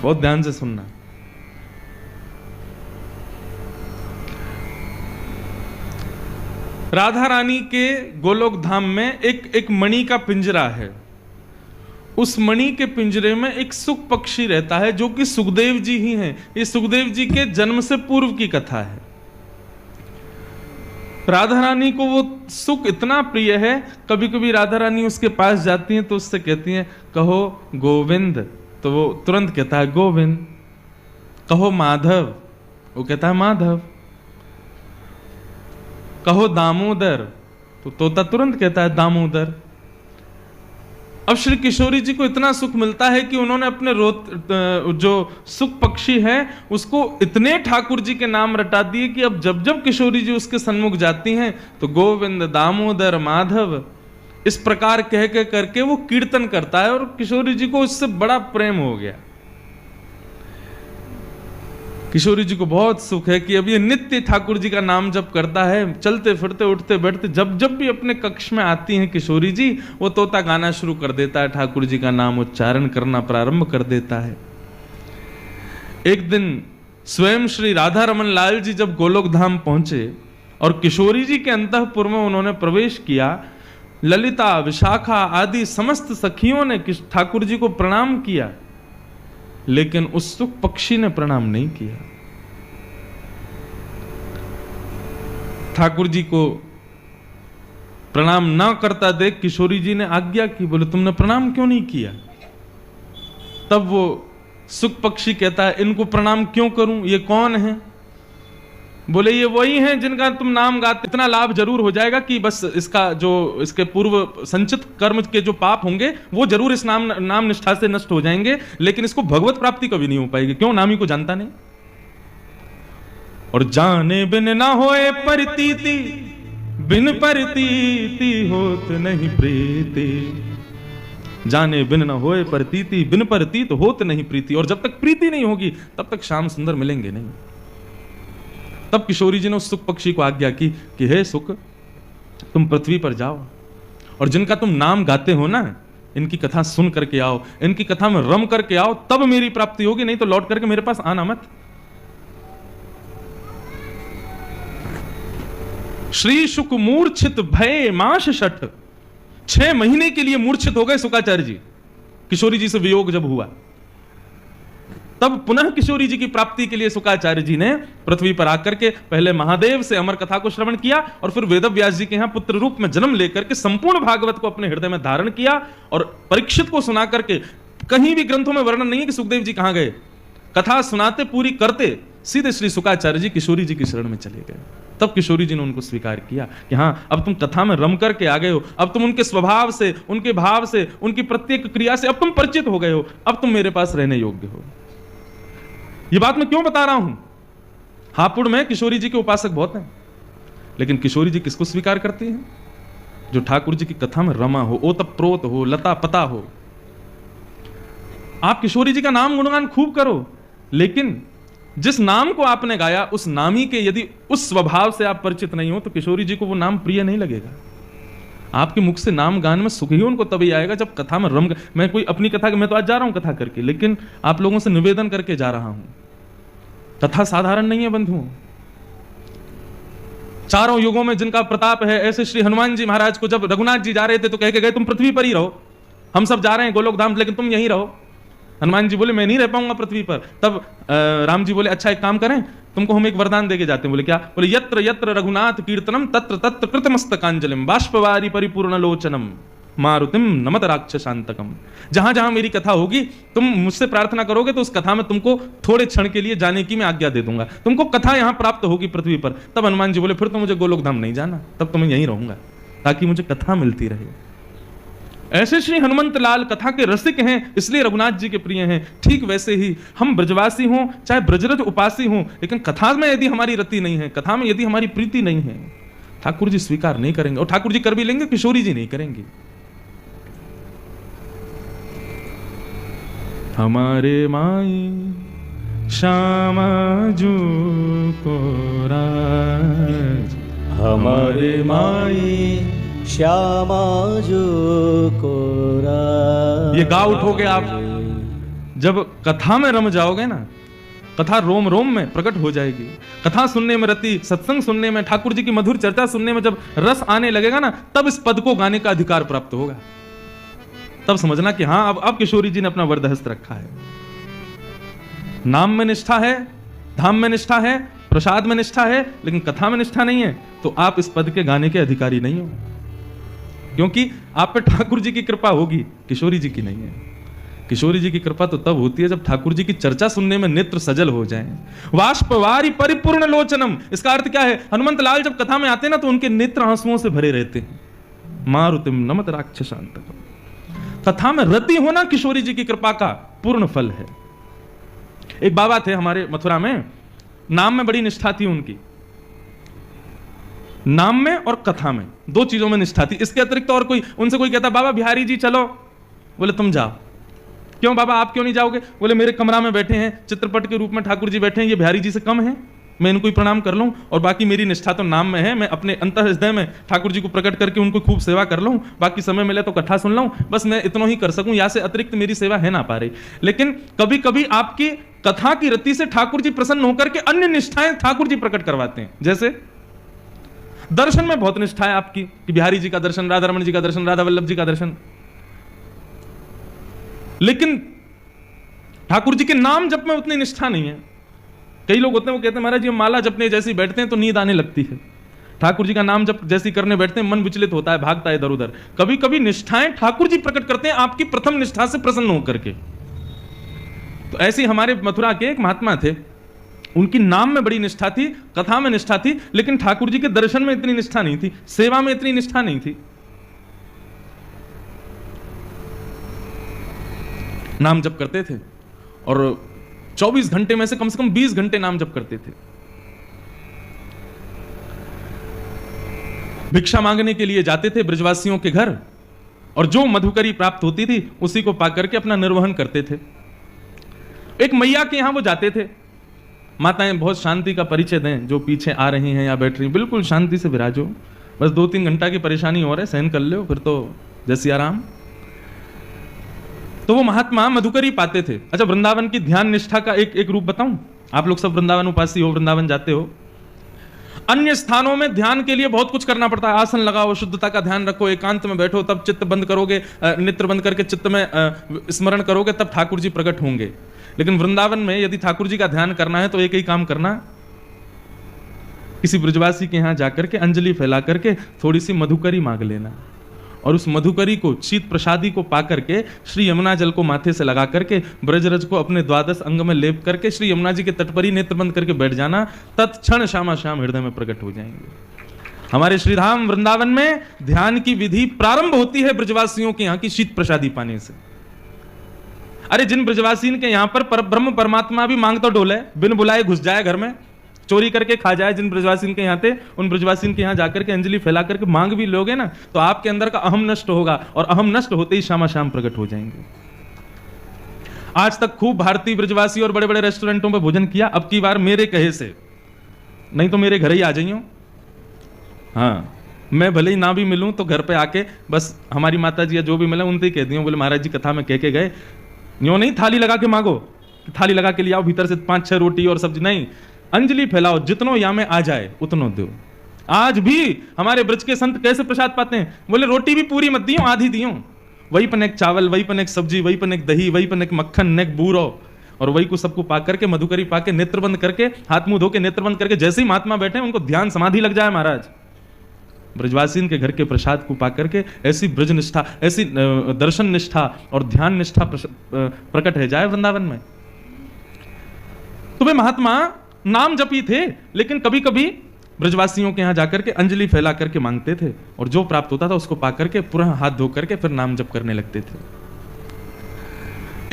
बहुत ध्यान से सुनना। राधा रानी के गोलोक धाम में एक मणि का पिंजरा है। उस मणि के पिंजरे में एक सुख पक्षी रहता है जो कि सुखदेव जी ही हैं। ये सुखदेव जी के जन्म से पूर्व की कथा है। राधा रानी को वो सुख इतना प्रिय है, कभी कभी राधा रानी उसके पास जाती हैं तो उससे कहती हैं कहो गोविंद, तो वो तुरंत कहता है गोविंद। कहो माधव, वो कहता है माधव। कहो दामोदर, तो तोता तुरंत कहता है दामोदर। अब श्री किशोरी जी को इतना सुख मिलता है कि उन्होंने अपने जो सुख पक्षी है उसको इतने ठाकुर जी के नाम रटा दिए कि अब जब जब किशोरी जी उसके सन्मुख जाती हैं तो गोविंद, दामोदर, माधव, इस प्रकार कह के करके वो कीर्तन करता है और किशोरी जी को उससे बड़ा प्रेम हो गया। किशोरी जी को बहुत सुख है कि अब ये नित्य ठाकुर जी का नाम जप करता है। चलते फिरते उठते बैठते जब जब भी अपने कक्ष में आती हैं किशोरी जी, वो तोता गाना शुरू कर देता है, ठाकुर जी का नाम उच्चारण करना प्रारंभ कर देता है। एक दिन स्वयं श्री राधा रमन लाल जी जब गोलोक धाम पहुंचे और किशोरी जी के अंतःपुर में उन्होंने प्रवेश किया, ललिता, विशाखा आदि समस्त सखियों ने ठाकुर जी को प्रणाम किया, लेकिन उस सुख पक्षी ने प्रणाम नहीं किया। ठाकुर जी को प्रणाम ना करता देख किशोरी जी ने आज्ञा की, बोले तुमने प्रणाम क्यों नहीं किया? तब वो सुख पक्षी कहता है इनको प्रणाम क्यों करूं, ये कौन है? बोले ये वही हैं जिनका तुम नाम गाते, इतना लाभ जरूर हो जाएगा कि बस इसका जो इसके पूर्व संचित कर्म के जो पाप होंगे वो जरूर इस नाम निष्ठा से नष्ट हो जाएंगे, लेकिन इसको भगवत प्राप्ति कभी नहीं हो पाएगी। क्यों? नाम ही को जानता नहीं। और जाने बिन ना होए परितीति, बिन परितीति होत नहीं प्रीति। जाने बिन ना होए परितीति, बिन परितीत होत नहीं प्रीति। और जब तक प्रीति नहीं होगी तब तक श्याम सुंदर मिलेंगे नहीं। तब किशोरी जी ने उस सुख पक्षी को आज्ञा की कि हे सुख, तुम पृथ्वी पर जाओ और जिनका तुम नाम गाते हो ना, इनकी कथा सुन करके आओ, इनकी कथा में रम करके आओ, तब मेरी प्राप्ति होगी, नहीं तो लौट करके मेरे पास आना मत। श्री शुक मूर्छित भय माश शठ, 6 महीने के लिए मूर्छित हो गए शुकाचार्य जी। किशोरी जी से वियोग जब हुआ तब पुनः किशोरी जी की प्राप्ति के लिए शुकाचार्य जी ने पृथ्वी पर आकर के पहले महादेव से अमर कथा को श्रवण किया और फिर वेदव्यास जी के यहां पुत्र रूप में जन्म लेकर के संपूर्ण भागवत को अपने हृदय में धारण किया और परीक्षित को सुना करके, कहीं भी ग्रंथों में वर्णन नहीं है कि सुखदेव जी कहां गए, कथा सुनाते पूरी करते सीधे श्री शुकाचार्य जी किशोरी जी की शरण में चले गए। तब किशोरी जी ने उनको स्वीकार किया कि हाँ, अब तुम कथा में रम करके आ गए हो, अब तुम उनके स्वभाव से, उनके भाव से, उनकी प्रत्येक क्रिया से अब तुम परिचित हो गए हो, अब तुम मेरे पास रहने योग्य हो। ये बात मैं क्यों बता रहा हूं? हापुड़ में किशोरी जी के उपासक बहुत हैं, लेकिन किशोरी जी किसको स्वीकार करती हैं? जो ठाकुर जी की कथा में रमा हो, ओतप्रोत हो, लता पता हो। आप किशोरी जी का नाम गुणगान खूब करो, लेकिन जिस नाम को आपने गाया उस नामी के यदि उस स्वभाव से आप परिचित नहीं हो तो किशोरी जी को वो नाम प्रिय नहीं लगेगा। आपके मुख से नाम गान में सुख ही उनको तभी आएगा जब कथा में रम। मैं कोई अपनी कथा, मैं तो आज जा रहा हूं कथा करके, लेकिन आप लोगों से निवेदन करके जा रहा हूं, कथा साधारण नहीं है बंधुओं। चारों युगों में जिनका प्रताप है, ऐसे श्री हनुमान जी महाराज को जब रघुनाथ जी जा रहे थे तो कह के गए तुम पृथ्वी पर ही रहो, हम सब जा रहे हैं गोलोक धाम, लेकिन तुम यहीं रहो। हनुमान जी बोले मैं नहीं रह पाऊंगा पृथ्वी पर। तब राम जी बोले अच्छा एक काम करें, तुमको हम एक वरदान देके जाते हैं। बोले क्या? बोले यत्र यत्र रघुनाथ कीर्तनम तत्र तत्र कृतमस्तकांजलिम बाष्पवारी परिपूर्ण लोचनम मारुतिम नमत राक्षसांतकम। जहां जहां मेरी कथा होगी तुम मुझसे प्रार्थना करोगे तो उस कथा में तुमको थोड़े क्षण के लिए जाने की मैं आज्ञा दे दूंगा, तुमको कथा यहां प्राप्त होगी पृथ्वी पर। तब हनुमान जी बोले फिर तो मुझे गोलोक धाम नहीं जाना, तब तो मैं यहीं रहूंगा ताकि मुझे कथा मिलती रहे। ऐसे श्री हनुमंत लाल कथा के रसिक हैं, इसलिए रघुनाथ जी के प्रिय हैं। ठीक वैसे ही हम ब्रजवासी हों चाहे ब्रजरज उपासी हों, लेकिन कथा में यदि हमारी रति नहीं है, कथा में यदि हमारी प्रीति नहीं है, ठाकुर जी स्वीकार नहीं करेंगे। और ठाकुर जी कर भी लेंगे, किशोरी जी नहीं करेंगी। हमारे माई श्यामा जू को राज, हमारे माई श्यामा जो को राज। ये गा उठोगे आप, जब कथा में रम जाओगे ना, कथा रोम रोम में प्रकट हो जाएगी। कथा सुनने में रति, सत्संग सुनने में, ठाकुर जी की मधुर चर्चा सुनने में जब रस आने लगेगा ना, तब इस पद को गाने का अधिकार प्राप्त होगा। तब समझना कि हाँ, अब किशोरी जी ने अपना वरदहस्त रखा है। नाम में निष्ठा है, धाम में निष्ठा है, प्रसाद में निष्ठा है, लेकिन कथा में निष्ठा नहीं है, तो आप इस पद के गाने के अधिकारी नहीं हो, क्योंकि आप पे ठाकुर जी की कृपा होगी, किशोरी जी की नहीं है। किशोरी जी की कृपा तो तब होती है जब ठाकुर जी की चर्चा सुनने में नेत्र सजल हो जाएं। वाष्पवारी परिपूर्ण लोचनम, इसका अर्थ क्या है? हनुमंत लाल जब कथा में आते हैं ना, तो उनके नेत्र आंसुओं से भरे रहते हैं। मारुतिम नमत राक्षसांतकम। कथा में रति होना किशोरी जी की कृपा का पूर्ण फल है। एक बाबा थे हमारे मथुरा में, नाम में बड़ी निष्ठा थी उनकी, नाम में और कथा में, दो चीजों में निष्ठा थी। इसके अतिरिक्त और कोई, उनसे कोई कहता बाबा बिहारी जी चलो, बोले तुम जाओ। क्यों बाबा आप क्यों नहीं जाओगे? बोले मेरे कमरा में बैठे हैं, चित्रपट के रूप में ठाकुर जी बैठे हैं, ये बिहारी जी से कम है, मैं इनको ही प्रणाम कर लूं, और बाकी मेरी निष्ठा तो नाम में है, मैं अपने अंतर हृदय में ठाकुर जी को प्रकट करके उनको खूब सेवा कर लूं, बाकी समय मिले तो कथा सुन लूं, बस मैं इतना ही कर सकूं, या से अतिरिक्त मेरी सेवा है ना पा रही। लेकिन कभी कभी आपकी कथा की रति से ठाकुर जी प्रसन्न होकर के अन्य निष्ठाएं ठाकुर जी प्रकट करवाते हैं। जैसे दर्शन में बहुत निष्ठा है आपकी, कि बिहारी जी का दर्शन, राधा रमन जी का दर्शन, राधा वल्लभ जी का दर्शन, लेकिन ठाकुर जी के नाम जप में उतनी निष्ठा नहीं है। कई लोग होते हैं, वो कहते हैं महाराज जी हम माला जपने जैसी बैठते हैं तो नींद आने लगती है, ठाकुर जी का नाम जप जैसी करने बैठते हैं मन विचलित होता है, भागता है इधर उधर। कभी कभी निष्ठाएं ठाकुर जी प्रकट करते हैं आपकी प्रथम निष्ठा से प्रसन्न होकर के। तो ऐसे हमारे मथुरा के एक महात्मा थे, उनकी नाम में बड़ी निष्ठा थी, कथा में निष्ठा थी, लेकिन ठाकुर जी के दर्शन में इतनी निष्ठा नहीं थी, सेवा में इतनी निष्ठा नहीं थी। नाम जप करते थे और 24 घंटे में से कम 20 घंटे नाम जप करते थे। भिक्षा मांगने के लिए जाते थे ब्रजवासियों के घर, और जो मधुकरी प्राप्त होती थी उसी को पाकर के अपना निर्वहन करते थे। एक मैया के यहां वो जाते थे। माताएं बहुत शांति का परिचय दें, जो पीछे आ रही हैं या बैठ रही, बिल्कुल शांति से विराजो, बस 2-3 घंटा की परेशानी हो रहा है, सहन कर लो, फिर तो जैसी आराम। तो वो महात्मा मधुकरी पाते थे। अच्छा, वृंदावन की ध्यान निष्ठा का एक रूप बताऊं? आप लोग सब वृंदावन उपासी हो, वृंदावन जाते हो। अन्य स्थानों में ध्यान के लिए बहुत कुछ करना पड़ता है, आसन लगाओ, शुद्धता का ध्यान रखो, एकांत में बैठो, तब चित्त बंद करोगे, नेत्र बंद करके चित्त में स्मरण करोगे, तब ठाकुर जी प्रकट होंगे। लेकिन वृंदावन में यदि ठाकुर जी का ध्यान करना है तो एक ही काम करना, किसी ब्रजवासी के यहां जाकर के अंजलि फैला करके थोड़ी सी मधुकरी मांग लेना, और उस मधुकरी को, शीत प्रसादी को पा करके श्री यमुना जल को माथे से लगा करके ब्रजरज को अपने द्वादश अंग में लेप करके श्री यमुना जी के तट पर ही नेत्र बंद करके बैठ जाना, तत्क्षण श्यामा श्याम हृदय में प्रकट हो जाएंगे। हमारे श्रीधाम वृंदावन में ध्यान की विधि प्रारंभ होती है ब्रजवासियों के यहाँ की शीत प्रसादी पाने से। अरे जिन ब्रजवासी के यहाँ पर ब्रह्म परमात्मा भी मांग तो डोले, बिन बुलाए घुस जाए घर में, चोरी करके खा जाए, जिन ब्रजवासी के यहाँ थे उन ब्रजवासी के यहाँ जाकर के अंजलि फैला करके मांग भी लोगे ना, तो आपके अंदर का अहम नष्ट होगा, और अहम नष्ट होते ही श्यामा श्याम प्रकट हो जाएंगे। आज तक खूब भारतीय ब्रजवासी और बड़े बड़े रेस्टोरेंटों पर भोजन किया, अब की बार मेरे कहे से, नहीं तो मेरे घर ही आ जाइयो। हाँ, मैं भले ही ना भी मिलूं तो घर पे आके बस हमारी माता जी या जो भी मिले उनसे ही कह दियो, बोले महाराज जी कथा में कह के गए, यूं नहीं थाली लगा के मांगो, थाली लगा के ले आओ, भीतर से 5-6 रोटी और सब्जी नहीं, अंजलि फैलाओ, जितनो या में आ जाए उतनो दो। आज भी हमारे ब्रज के संत कैसे प्रसाद पाते हैं? बोले रोटी भी पूरी मत दियो, आधी दियो, वही पन एक चावल, वही पन एक सब्जी, वही पन एक दही, वही पन एक मक्खन, नेक बूरो, और वही को सबको पा करके मधुकरी पाके नेत्र बंद करके, हाथ मुंह धो के नेत्र बंद करके, जैसे ही महात्मा बैठे उनको ध्यान समाधि लग जाए महाराज। ब्रजवासी के घर के प्रसाद को पा करके ऐसी ब्रज निष्ठा, ऐसी दर्शन निष्ठा और ध्यान निष्ठा प्रकट है जाए वृंदावन में। तो वे महात्मा नाम जपी थे, लेकिन कभी कभी ब्रजवासियों के यहां जाकर के अंजलि फैला करके मांगते थे, और जो प्राप्त होता था उसको पाकर के पूरा हाथ धो करके फिर नाम जप करने लगते थे।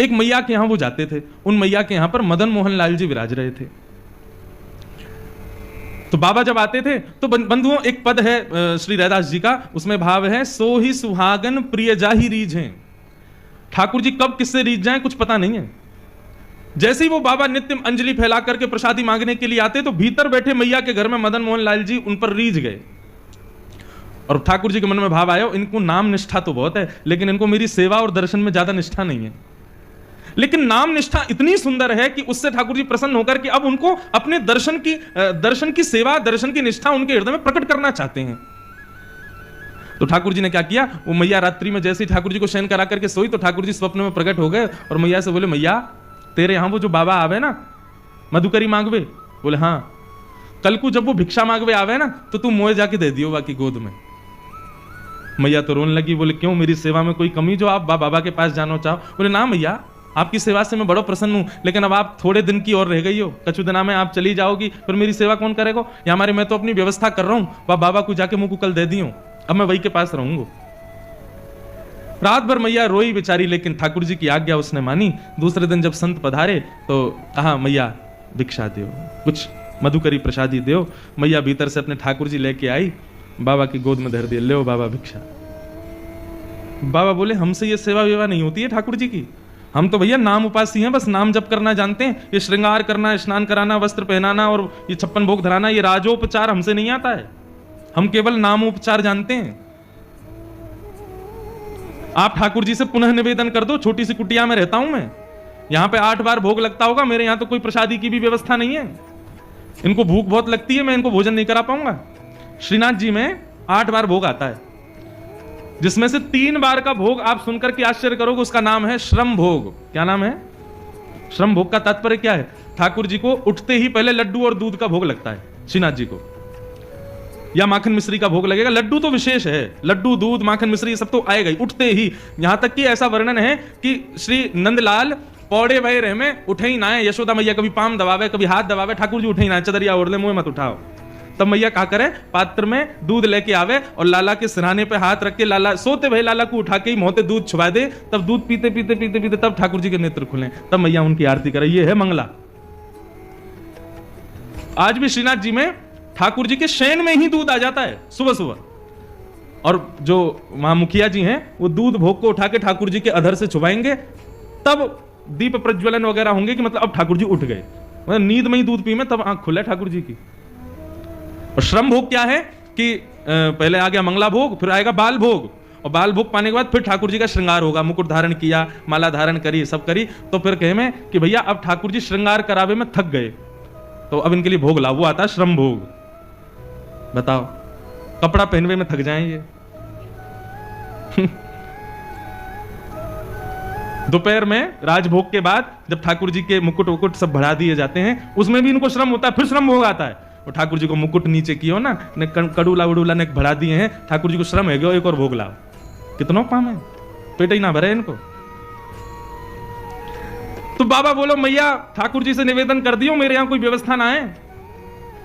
एक मैया के यहां वो जाते थे, उन मैया के यहां पर मदन मोहन लाल जी विराज रहे थे। तो बाबा जब आते थे तो बंधुओं, एक पद है श्री रैदास जी का, उसमें भाव है, सो ही सुहागन प्रिय जाहि रीझें। ठाकुर जी कब किससे रीझ जाएं कुछ पता नहीं है। जैसे ही वो बाबा नित्य अंजलि फैला करके प्रसादी मांगने के लिए आते तो भीतर बैठे मैया के घर में मदन मोहन लाल जी उन पर रीझ गए, और ठाकुर जी के मन में भाव आया, इनको नाम निष्ठा तो बहुत है, लेकिन इनको मेरी सेवा और दर्शन में ज्यादा निष्ठा नहीं है। लेकिन नाम निष्ठा इतनी सुंदर है कि उससे ठाकुर जी प्रसन्न होकर के अब उनको अपने दर्शन की सेवा, दर्शन की निष्ठा उनके हृदय में प्रकट करना चाहते हैं। तो ठाकुर जी ने क्या किया, वो मैया रात्रि में जैसे ही ठाकुर जी को शयन करा करके सोई तो ठाकुर जी स्वप्न में प्रकट हो गए और मैया से बोले, मैया तेरे यहां वो जो बाबा आवे ना मधुकरी मांगवे, बोले हाँ, कल को जब वो भिक्षा मांगवे आवे ना तो तू मोए जाके दे दियो बाकी गोद में। मैया तो रोने लगी, बोले क्यों, मेरी सेवा में कोई कमी जो आप बाबा के पास जाना चाहो? बोले ना मैया, आपकी सेवा से मैं बड़ा प्रसन्न हूं, लेकिन अब आप थोड़े दिन की और रह गई हो, कछु दिना में आप चली जाओगी, फिर मेरी सेवा कौन करेगा? या हमारे मैं तो अपनी व्यवस्था कर रहा हूं, वह बाबा को जाके मुंह को कल दे दी हूं, अब मैं वही के पास रहूंगा। रात भर मैया रोई बेचारी, लेकिन ठाकुर जी की आज्ञा उसने मानी। दूसरे दिन जब संत पधारे तो कहा, मैया भिक्षा दो, कुछ मधुकरी प्रसादी दो। मैया भीतर से अपने ठाकुर जी लेके आई, बाबा की गोद में धर दिया, ले बाबा भिक्षा। बाबा बोले, हमसे ये सेवा वेवा नहीं होती है ठाकुर जी की, हम तो भैया नाम उपासी हैं, बस नाम जप करना जानते हैं। ये श्रृंगार करना, स्नान कराना, वस्त्र पहनाना और ये 56 भोग धराना, ये राजोपचार हमसे नहीं आता है, हम केवल नामोपचार जानते हैं। आप ठाकुर जी से पुनः निवेदन कर दो, छोटी सी कुटिया में रहता हूं मैं, यहां पे 8 बार भोग लगता होगा, मेरे यहां तो कोई प्रसादी की भी व्यवस्था नहीं है, इनको भूख बहुत लगती है, मैं इनको भोजन नहीं करा पाऊंगा। श्रीनाथ जी में 8 बार भोग आता है, जिसमें से 3 बार का भोग आप सुनकर के आश्चर्य करोगे, उसका नाम है श्रम भोग। क्या नाम है? श्रम भोग का तात्पर्य क्या है? ठाकुर जी को उठते ही पहले लड्डू और दूध का भोग लगता है श्रीनाथ जी को, या माखन मिश्री का भोग लगेगा। लड्डू तो विशेष है, लड्डू दूध माखन मिश्री सब तो आएगा ही उठते ही। यहां तक कि ऐसा वर्णन है कि श्री नंदलाल पौड़े भय रहे में उठे ही ना है, यशोदा मैया कभी पाम दबावे कभी हाथ दबावे, ठाकुर जी उठे ही ना, चदरिया ओढ़ ले, मुंह मत उठाओ। तब मैया क्या करे, पात्र में दूध लेके आवे और लाला के सिरहाने पे हाथ रख के, लाला सोते भय लाला को उठा के ही मोहते दूध छुपा दे, तब दूध पीते पीते पीते पीते तब ठाकुर जी के नेत्र खुले, तब मैया उनकी आरती करे। ये है मंगला। आज भी श्रीनाथ जी में ठाकुर जी के शयन में ही दूध आ जाता है सुबह सुबह, और जो वहां मुखिया जी हैं वो दूध भोग को उठा के ठाकुर जी के अधर से छुपाएंगे, तब दीप प्रज्वलन वगैरह होंगे कि मतलब अब ठाकुर जी उठ गए, मतलब नींद में ही दूध पी में तब आंख खुले ठाकुर जी की। और श्रम भोग क्या है कि पहले आ गया मंगला भोग, फिर आएगा बाल भोग, और बाल भोग पाने के बाद फिर ठाकुर जी का श्रृंगार होगा, मुकुट धारण किया, माला धारण करी, सब करी, तो फिर कहे में कि भैया अब ठाकुर जी श्रृंगार करावे में थक गए, तो अब इनके लिए भोग लाओ, वो आता है श्रम भोग। बताओ, कपड़ा पहनवे में थक जाएंगे। दोपहर में राजभोग के बाद जब ठाकुर जी के मुकुट वुकुट सब बढ़ा दिए जाते हैं, उसमें भी इनको श्रम होता है, फिर श्रम भोग आता है। और ठाकुर जी को मुकुट नीचे किया ना, ने कड़ूला उड़ूला ने बढ़ा दिए हैं, ठाकुर जी को श्रम है गया, एक और भोग लाओ। कितना काम है, पेट ही ना भरे इनको। तो बाबा बोलो, मैया ठाकुर जी से निवेदन कर दियो, मेरे यहां कोई व्यवस्था ना है,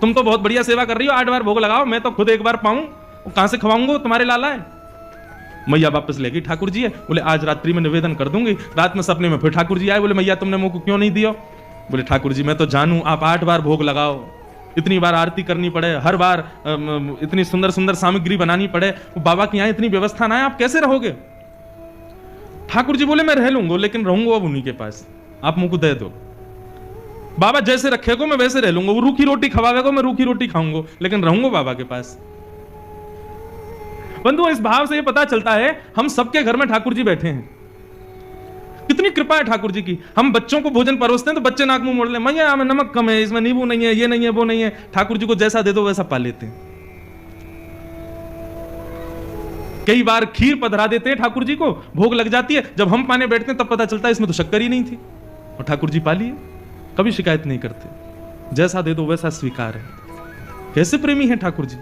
तुम तो बहुत बढ़िया सेवा कर रही हो, 8 बार भोग लगाओ, मैं तो खुद एक बार पाऊं, कहां से खवाऊंगा, तुम्हारे लाला है। मैया वापस ले गई, ठाकुर जी है, बोले आज रात्रि में निवेदन कर दूंगी। रात में सपने में फिर ठाकुर जी आए, बोले मैया तुमने मुंह को क्यों नहीं दिया? बोले ठाकुर जी मैं तो जानू आप 8 बार भोग लगाओ, इतनी बार आरती करनी पड़े, हर बार इतनी सुंदर सुंदर सामग्री बनानी पड़े, बाबा के यहाँ इतनी व्यवस्था ना है, आप कैसे रहोगे? ठाकुर जी बोले मैं रह लूंगा, लेकिन रहूंगा अब उन्हीं के पास, आप मुंह को दे दो। बाबा जैसे रखेगो मैं वैसे रह लूंगा, वो रूखी रोटी खवावेगो मैं रूखी रोटी खाऊंगा, लेकिन रहूंगा बाबा के पास। बंधु, इस भाव से ये पता चलता है हम सबके घर में ठाकुर जी बैठे हैं, कितनी कृपा है ठाकुर जी की। हम बच्चों को भोजन परोसते हैं तो बच्चे नाक मुंह मोड़ ले, मैया में नमक कम है, इसमें नींबू नहीं है, ये नहीं है, वो नहीं है। ठाकुर जी को जैसा दे दो वैसा पा लेते हैं। कई बार खीर पधरा देते हैं ठाकुर जी को, भोग लग जाती है, जब हम पाने बैठते हैं तब पता चलता है इसमें तो शक्कर ही नहीं थी, और ठाकुर जी पा लिए, कभी शिकायत नहीं करते, जैसा दे दो वैसा स्वीकार है। कैसे प्रेमी हैं ठाकुर जी।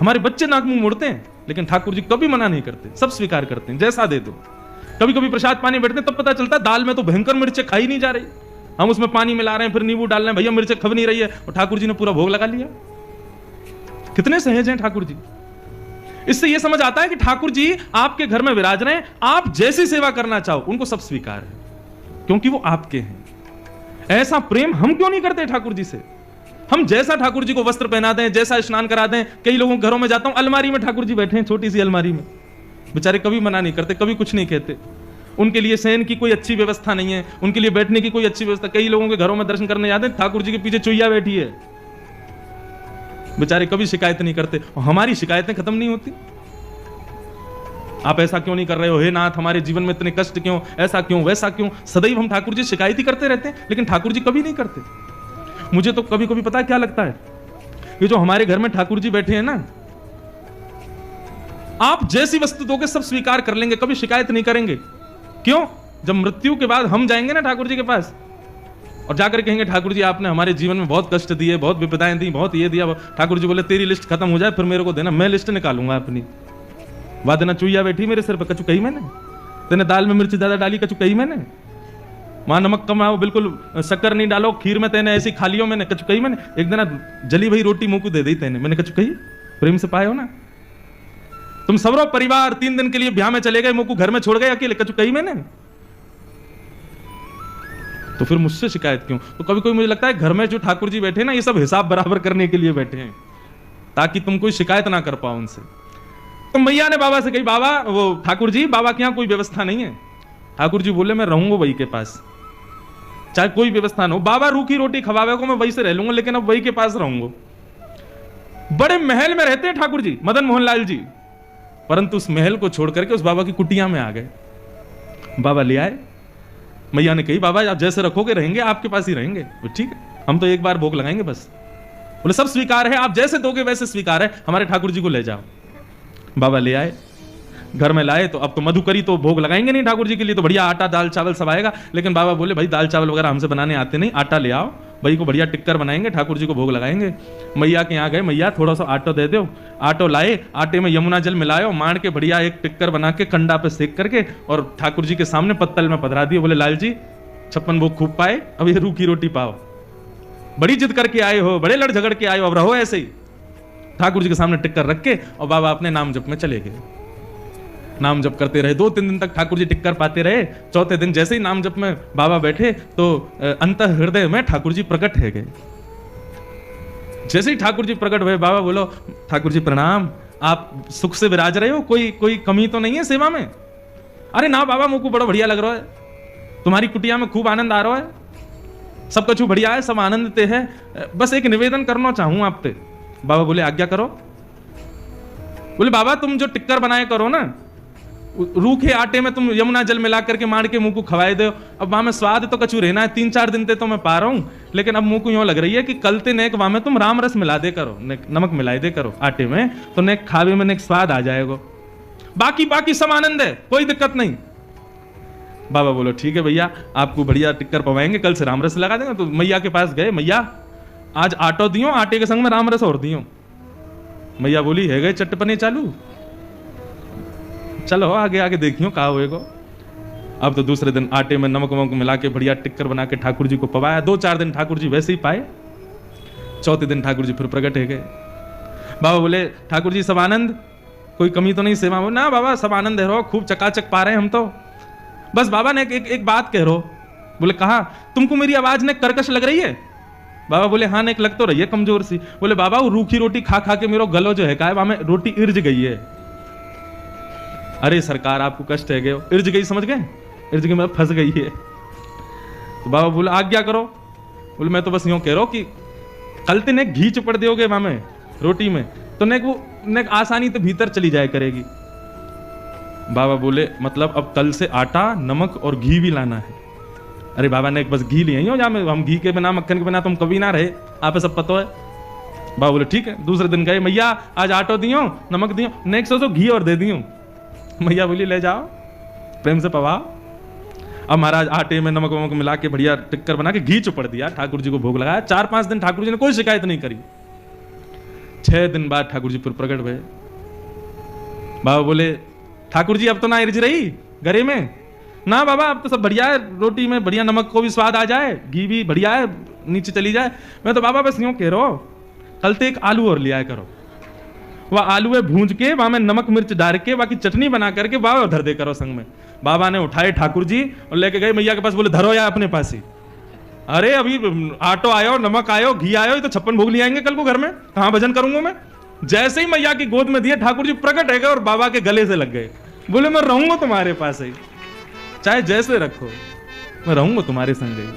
हमारे बच्चे नाक मुंह मोड़ते हैं, लेकिन ठाकुर जी कभी मना नहीं करते, सब स्वीकार करते हैं, जैसा दे दो। कभी कभी प्रसाद पानी बैठते हैं तब पता चलता है दाल में तो भयंकर मिर्चें खाई नहीं जा रही, हम उसमें पानी मिला रहे हैं, फिर नींबू डाल रहे हैं, भैया मिर्चें खब नहीं रही है, और ठाकुर जी ने पूरा भोग लगा लिया। कितने सहज हैं ठाकुर जी। इससे यह समझ आता है कि ठाकुर जी आपके घर में विराज रहे हैं, आप जैसी सेवा करना चाहो उनको सब स्वीकार है, क्योंकि वो आपके हैं। ऐसा प्रेम हम क्यों नहीं करते ठाकुर जी से? हम जैसा ठाकुर जी को वस्त्र पहना दें, जैसा स्नान करा दें। कई लोगों के घरों में जाता हूं, अलमारी में ठाकुर जी बैठे हैं, छोटी सी अलमारी में, बेचारे कभी मना नहीं करते, कभी कुछ नहीं कहते। उनके लिए शयन की कोई अच्छी व्यवस्था नहीं है, उनके लिए बैठने की कोई अच्छी व्यवस्था। कई लोगों के घरों में दर्शन करने जाते हैं, ठाकुर जी के पीछे चुईया बैठी है, बेचारे कभी शिकायत नहीं करते, और हमारी शिकायतें खत्म नहीं होती। आप ऐसा क्यों नहीं कर रहे हो, हे नाथ हमारे जीवन में इतने कष्ट क्यों, ऐसा क्यों वैसा क्यों। सदैव हम ठाकुर जी शिकायत ही करते रहते हैं, लेकिन ठाकुर जी कभी नहीं करते। मुझे तो कभी कभी पता है क्या लगता है, ये जो हमारे घर में ठाकुर जी बैठे हैं ना, आप जैसी वस्तु दोगे सब स्वीकार कर लेंगे, कभी शिकायत नहीं करेंगे। क्यों? जब मृत्यु के बाद हम जाएंगे ना ठाकुर जी के पास और जाकर कहेंगे ठाकुर जी आपने हमारे जीवन में बहुत कष्ट दिए, बहुत विपदाएं दी, बहुत ये दिया, ठाकुर जी बोले तेरी लिस्ट खत्म हो जाए फिर मेरे को देना, मैं लिस्ट निकालूंगा अपनी। वादना चुईया बैठी मेरे सिर पर, कचू कही मैंने, तेने दाल में मिर्च ज्यादा डाली, कचू कही मैंने, वहां नमक कम आओ, बिल्कुल शक्कर नहीं डालो खीर में, तेने ऐसी खा लियो मैंने, कचू कही मैंने। एक दिन जली भई रोटी मुंह को दे दी तेने, मैंने कचू कही, प्रेम से पाए हो ना। तुम सबरो परिवार 3 दिन के लिए ब्याह में चले गए, मुंह को घर में छोड़ गए अकेले, कचू कही मैंने। तो फिर मुझसे शिकायत क्यों? तो कभी कभी मुझे लगता है घर में जो ठाकुर जी बैठे ना, ये सब हिसाब बराबर करने के लिए बैठे हैं, ताकि तुम कोई शिकायत ना कर पाओ उनसे। तो मैया ने बाबा से कही, बाबा वो ठाकुर जी, बाबा के यहाँ कोई व्यवस्था नहीं है। ठाकुर जी बोले मैं रहूंगा वही के पास, चाहे कोई व्यवस्था ना हो। बाबा रूखी रोटी खवावे को मैं वही से रह लूंगा, लेकिन अब वही के पास रहूंगा। बड़े महल में रहते हैं ठाकुर जी, मदन मोहन लाल जी, परंतु उस महल को छोड़ करके उस बाबा की कुटिया में आ गए। बाबा ले आए, मैया ने कही बाबा आप जैसे रखोगे रहेंगे, आपके पास ही रहेंगे। ठीक है, हम तो एक बार भोग लगाएंगे बस। बोले सब स्वीकार है, आप जैसे दोगे वैसे स्वीकार है, हमारे ठाकुर जी को ले जाओ। बाबा ले आए, घर में लाए, तो अब तो मधुकरी तो भोग लगाएंगे नहीं ठाकुर जी के लिए, तो बढ़िया आटा दाल चावल सब आएगा। लेकिन बाबा बोले भाई दाल चावल वगैरह हमसे बनाने आते नहीं, आटा ले आओ, भाई को बढ़िया टिक्कर बनाएंगे, ठाकुर जी को भोग लगाएंगे। मैया के यहाँ गए, मैया थोड़ा सा आटो दे दो। आटो लाए, आटे में यमुना जल मिलायो, मार के बढ़िया एक टिक्कर बना के कंडा पे सेक करके और ठाकुर जी के सामने पत्तल में पधरा दिए। बोले लाल जी 56 भोग खूब पाए, अब ये रूखी रोटी पाओ, बड़ी जिद करके आए हो, बड़े लड़ झगड़ के आए हो, अब रहो ऐसे ही। ठाकुर जी के सामने टिक्कर रख के और बाबा अपने नाम जप में चले गए। नाम जप करते रहे, 2-3 दिन तक ठाकुर जी टिक्कर पाते रहे। चौथे दिन जैसे ही नाम जप में बाबा बैठे तो अंत हृदय में ठाकुर जी प्रकट है गए। जैसे ही ठाकुर जी प्रकट हुए, बाबा बोलो ठाकुर जी प्रणाम, आप सुख से विराज रहे हो, कोई कमी तो नहीं है सेवा में? अरे ना बाबा, मुझको बड़ा बढ़िया लग रहा है, तुम्हारी कुटिया में खूब आनंद आ रहा है, सब कछु बढ़िया है, सब आनंद है, बस एक निवेदन करना चाहूं आप पे। बाबा बोले आज्ञा करो। बोले बाबा तुम जो टिक्कर बनाए करो ना, रूखे आटे में तुम यमुना जल मिला करके मार के मुंह को खवाए दो, अब वहां में स्वाद तो कछु रहना है, 3-4 दिन तो मैं पा रहा हूं, लेकिन अब मुंह को यूं लग रही है कि कल ते नेक वहां में तुम राम रस मिला दे करो, नमक मिला दे करो आटे में, तो नेक खावे में नेक स्वाद आ जाएगा। बाकी सब आनंद है, कोई दिक्कत नहीं। बाबा बोलो ठीक है भैया, आपको बढ़िया टिक्कर पवाएंगे, कल से राम रस लगा देंगे। तो मैया के पास गए, मैया आज आटो दियो, आटे के संग में राम रस और दियो। मैया बोली है गए चटपने चालू, चलो आगे आगे देखियो कहा होएगा। अब तो दूसरे दिन आटे में नमक वमक मिला के बढ़िया टिक्कर बना के ठाकुर जी को पवाया। 2-4 दिन ठाकुर जी वैसे ही पाए। चौथे दिन ठाकुर जी फिर प्रकट है गए। बाबा बोले ठाकुर जी सब आनंद, कोई कमी तो नहीं सेवा में? ना बाबा सब आनंद है रहो, खूब चकाचक पा रहे हैं हम तो। बस बाबा ने एक बात कह रहो। बोले कहा तुमको मेरी आवाज ने कर्कश लग रही है? बाबा बोले हाँ ने लग तो रही है कमजोर सी। बोले बाबा वो रूखी रोटी खा खा के मेरा गलो जो है का वहां में रोटी इर्ज गई है। अरे सरकार आपको कष्ट है गए, इर्ज गई समझ गए, इर्ज गई मतलब फंस गई है। तो बाबा बोले आज्ञा करो। बोले मैं तो बस यूं कह रहा हूं कि कल ते ने घी चुपड़ दोगे वहां में रोटी में, तो नेक वो नेक आसानी तो भीतर चली जाए करेगी। बाबा बोले मतलब अब कल से आटा नमक और घी भी लाना है। अरे बाबा ने बस घी लिए हो, जहाँ में हम घी के बिना मक्खन के बिना तुम कभी ना रहे, आप सब पता है। बाबा बोले ठीक है। दूसरे दिन गए, मैया आज आटो दियो नमक दियो, नेक्स्ट तो घी और दे दियो। मैया बोली ले जाओ प्रेम से पवाओ। अब महाराज आटे में नमक वमक मिला के बढ़िया टिक्कर बना के घी चुपड़ दिया, ठाकुर जी को भोग लगाया। 4-5 दिन ठाकुर जी ने कोई शिकायत नहीं करी। 6 दिन बाद ठाकुर जी फिर प्रकट हुए। बाबा बोले ठाकुर जी अब तो ना इर्ज रही गरे में? ना बाबा अब तो सब बढ़िया है, रोटी में बढ़िया नमक को भी स्वाद आ जाए, घी भी बढ़िया है, नीचे चली जाए। मैं तो बाबा बस यूं कह रहा हूं कल तो एक आलू और लिया करो, वह आलू है भूंज के वहां में नमक मिर्च डाल के बाकी चटनी बना करके बाबा धर दे करो संग में। बाबा ने उठाए ठाकुर जी और लेके गए मैया के पास। बोले धरो या अपने पास ही। अरे अभी आटो आयो, नमक आयो, घी आयो, ये तो 56 भोग ले आएंगे कल को घर में, कहां भजन करूंगा मैं। जैसे ही मैया की गोद में दिए ठाकुर जी प्रकट है गए और बाबा के गले से लग गए। बोले मैं रहूंगा तुम्हारे पास ही, चाहे जैसे रखो, मैं रहूंगा तुम्हारे संग ही।